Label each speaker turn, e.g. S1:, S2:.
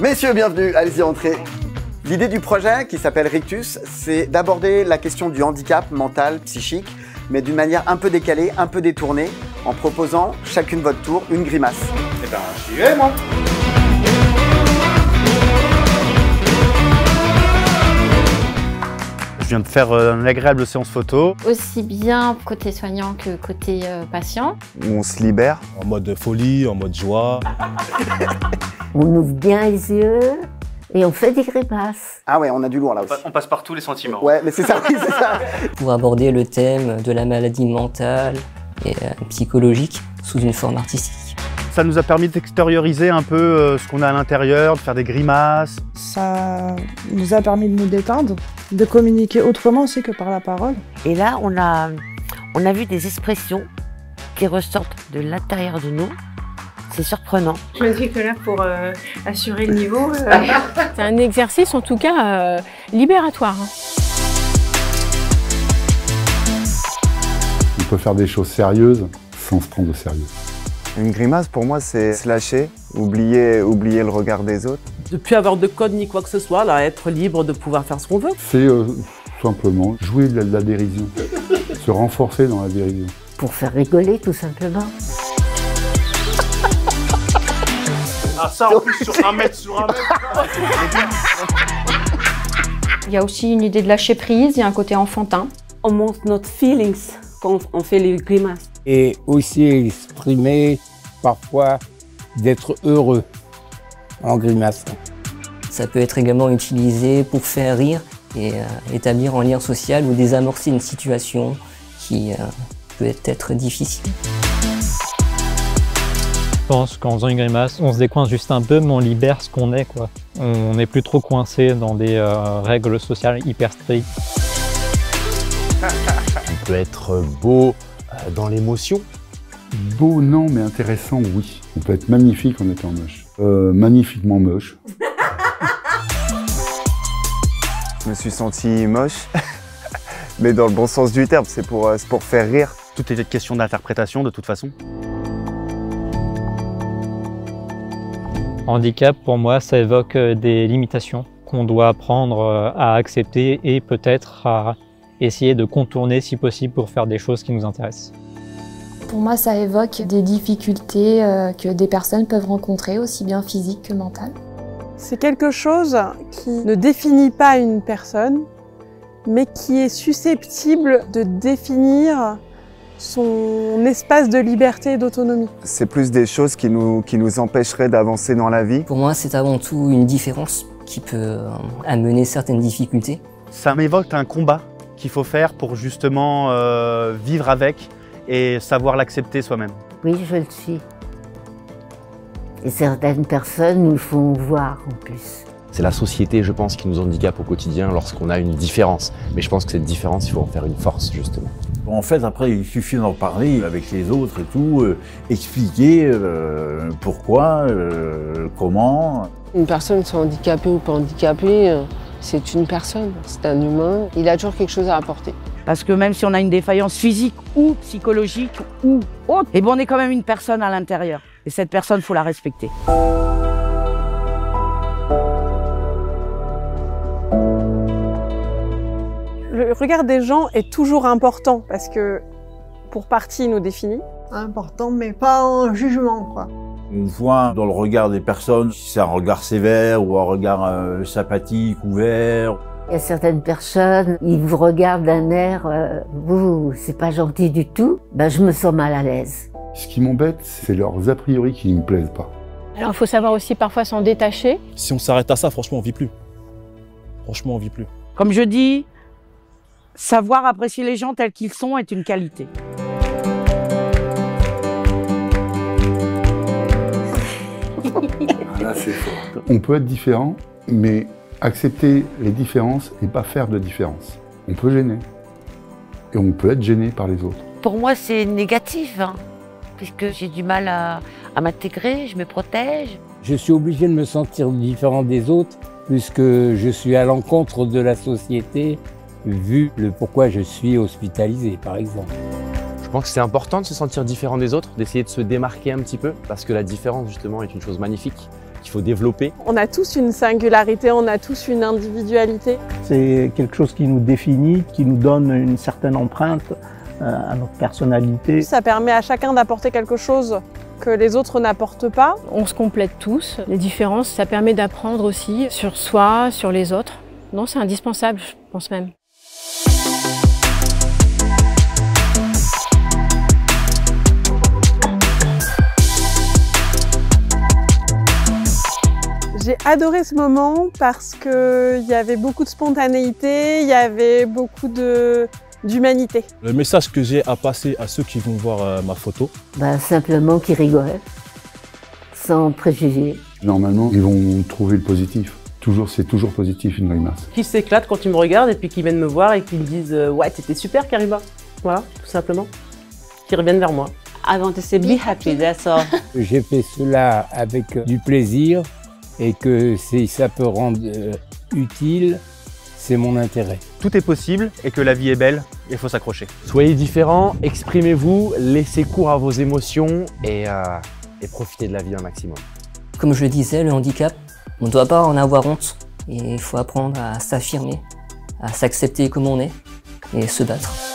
S1: Messieurs, bienvenue, allez-y entrez. L'idée du projet, qui s'appelle Rictus, c'est d'aborder la question du handicap mental, psychique, mais d'une manière un peu décalée, un peu détournée, en proposant chacune votre tour une grimace. Eh ben, j'y vais, moi.
S2: Je viens de faire une agréable séance photo.
S3: Aussi bien côté soignant que côté patient.
S1: On se libère.
S4: En mode folie, en mode joie.
S5: On ouvre bien les yeux et on fait des grimaces.
S1: Ah ouais, on a du lourd là aussi.
S2: On passe par tous les sentiments.
S1: Ouais, mais c'est ça, oui, c'est ça.
S6: Pour aborder le thème de la maladie mentale et psychologique sous une forme artistique.
S2: Ça nous a permis d'extérioriser un peu ce qu'on a à l'intérieur, de faire des grimaces.
S7: Ça nous a permis de nous détendre, de communiquer autrement aussi que par la parole.
S5: Et là, on a vu des expressions qui ressortent de l'intérieur de nous. C'est surprenant.
S8: Je ne suis que là pour assurer le niveau.
S3: C'est un exercice en tout cas libératoire.
S9: On peut faire des choses sérieuses sans se prendre au sérieux.
S1: Une grimace, pour moi, c'est se lâcher, oublier le regard des autres.
S10: De ne plus avoir de code ni quoi que ce soit, là, être libre de pouvoir faire ce qu'on veut.
S9: C'est simplement jouer de la dérision, se renforcer dans la dérision.
S5: Pour faire rigoler, tout simplement.
S2: Ah ça en plus sur un mètre sur un mètre.
S3: Il y a aussi une idée de lâcher prise, il y a un côté enfantin.
S10: On montre notre feelings quand on fait les grimaces.
S11: Et aussi exprimer parfois d'être heureux en grimaçant.
S6: Ça peut être également utilisé pour faire rire et établir un lien social ou désamorcer une situation qui peut être difficile.
S12: Je pense qu'en faisant une grimace, on se décoince juste un peu, mais on libère ce qu'on est, quoi. On n'est plus trop coincé dans des règles sociales hyper strictes.
S4: On peut être beau dans l'émotion.
S9: Beau, non, mais intéressant, oui. On peut être magnifique en étant moche. Magnifiquement moche.
S1: Je me suis senti moche, mais dans le bon sens du terme, c'est pour faire rire.
S2: Tout est question d'interprétation de toute façon.
S12: Handicap, pour moi, ça évoque des limitations qu'on doit apprendre à accepter et peut-être à essayer de contourner si possible pour faire des choses qui nous intéressent.
S3: Pour moi, ça évoque des difficultés que des personnes peuvent rencontrer, aussi bien physiques que mentales.
S7: C'est quelque chose qui ne définit pas une personne, mais qui est susceptible de définir son espace de liberté et d'autonomie.
S1: C'est plus des choses qui nous empêcheraient d'avancer dans la vie.
S6: Pour moi, c'est avant tout une différence qui peut amener certaines difficultés.
S2: Ça m'évoque un combat qu'il faut faire pour justement vivre avec et savoir l'accepter soi-même.
S5: Oui, je le suis. Et certaines personnes nous le font voir en plus.
S4: C'est la société, je pense, qui nous handicape au quotidien lorsqu'on a une différence. Mais je pense que cette différence, il faut en faire une force, justement.
S13: En fait, après, il suffit d'en parler avec les autres et tout, expliquer pourquoi, comment.
S8: Une personne soit handicapée ou pas handicapée, c'est une personne, c'est un humain. Il a toujours quelque chose à apporter.
S10: Parce que même si on a une défaillance physique ou psychologique ou autre, eh ben on est quand même une personne à l'intérieur. Et cette personne, il faut la respecter.
S7: Le regard des gens est toujours important parce que, pour partie, il nous définit.
S8: Important, mais pas en jugement, quoi.
S13: On voit dans le regard des personnes si c'est un regard sévère ou un regard sympathique, ouvert.
S5: Il y a certaines personnes, ils vous regardent d'un air vous, c'est pas gentil du tout. Ben, je me sens mal à l'aise.
S9: Ce qui m'embête, c'est leurs a priori qui ne me plaisent pas.
S3: Alors il faut savoir aussi parfois s'en détacher.
S4: Si on s'arrête à ça, franchement, on vit plus. Franchement, on vit plus.
S10: Comme je dis, savoir apprécier les gens tels qu'ils sont est une qualité.
S9: Là, c'est fort. On peut être différent, mais accepter les différences et pas faire de différence. On peut gêner. Et on peut être gêné par les autres.
S5: Pour moi, c'est négatif, hein, puisque j'ai du mal à m'intégrer, je me protège.
S11: Je suis obligé de me sentir différent des autres, puisque je suis à l'encontre de la société vu le pourquoi je suis hospitalisé, par exemple.
S4: Je pense que c'est important de se sentir différent des autres, d'essayer de se démarquer un petit peu, parce que la différence justement est une chose magnifique qu'il faut développer.
S7: On a tous une singularité, on a tous une individualité.
S14: C'est quelque chose qui nous définit, qui nous donne une certaine empreinte à notre personnalité.
S7: Ça permet à chacun d'apporter quelque chose que les autres n'apportent pas.
S15: On se complète tous. Les différences, ça permet d'apprendre aussi sur soi, sur les autres. Non, c'est indispensable, je pense même.
S7: J'ai adoré ce moment parce qu'il y avait beaucoup de spontanéité, il y avait beaucoup d'humanité.
S16: Le message que j'ai à passer à ceux qui vont voir ma photo,
S5: simplement qu'ils rigolent, sans préjugés.
S9: Normalement, ils vont trouver le positif. C'est toujours positif une grimace.
S17: Qui s'éclatent quand ils me regardent et puis qui viennent me voir et qui me disent ouais, t'étais super Karima. Voilà, tout simplement. Qui reviennent vers moi.
S18: I want to say be happy, that's all.
S11: J'ai fait cela avec du plaisir et que si ça peut rendre utile, c'est mon intérêt.
S2: Tout est possible et que la vie est belle, il faut s'accrocher.
S4: Soyez différents, exprimez-vous, laissez cours à vos émotions et profitez de la vie un maximum.
S6: Comme je le disais, le handicap, on ne doit pas en avoir honte. Et il faut apprendre à s'affirmer, à s'accepter comme on est et se battre.